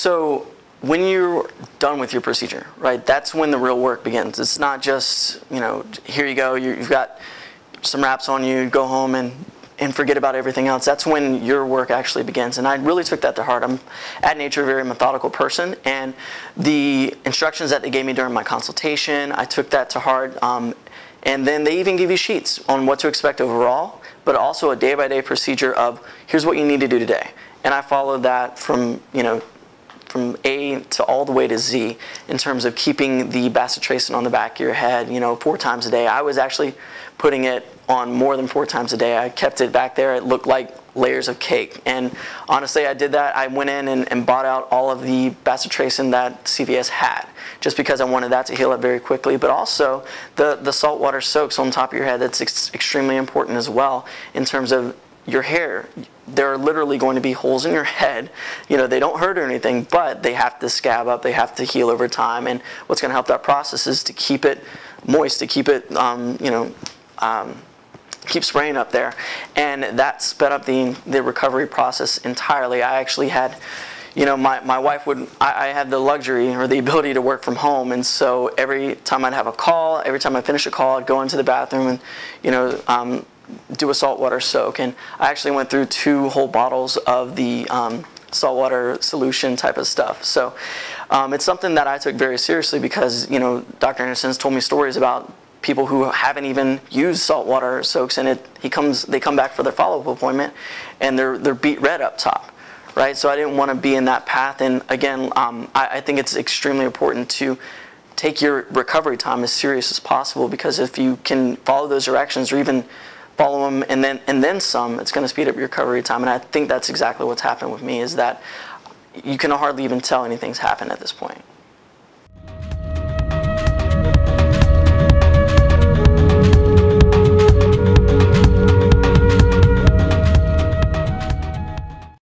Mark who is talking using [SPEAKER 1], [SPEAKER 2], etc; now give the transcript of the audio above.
[SPEAKER 1] So when you're done with your procedure, right, that's when the real work begins. It's not just, you know, here you go, you've got some wraps on you, go home and forget about everything else. That's when your work actually begins. And I really took that to heart. I'm at nature a very methodical person, and the instructions that they gave me during my consultation, I took that to heart. And then they even give you sheets on what to expect overall, but also a day-by-day procedure of here's what you need to do today. And I followed that from, you know, from A to all the way to Z in terms of keeping the Bacitracin on the back of your head, you know, 4 times a day. I was actually putting it on more than 4 times a day. I kept it back there. It looked like layers of cake. And honestly, I did that. I went in and bought out all of the Bacitracin that CVS had, just because I wanted that to heal up very quickly. But also the saltwater soaks on top of your head, that's extremely important as well in terms of your hair. There are literally going to be holes in your head. You know, they don't hurt or anything, but they have to scab up, they have to heal over time. And what's going to help that process is to keep it moist, to keep it, keep spraying up there. And that sped up the recovery process entirely. I actually had, you know, my wife would, I had the luxury or the ability to work from home, and so every time I'd have a call, every time I finish a call, I'd go into the bathroom and, you know, do a saltwater soak. And I actually went through 2 whole bottles of the saltwater solution type of stuff. So it's something that I took very seriously because, you know, Dr. Anderson's told me stories about people who haven't even used saltwater soaks, and they come back for their follow-up appointment and they're beet red up top, right? So I didn't want to be in that path. And again, I think it's extremely important to take your recovery time as serious as possible, because if you can follow those directions or even follow them and then some, it's going to speed up your recovery time. And I think that's exactly what's happened with me, is that you can hardly even tell anything's happened at this point.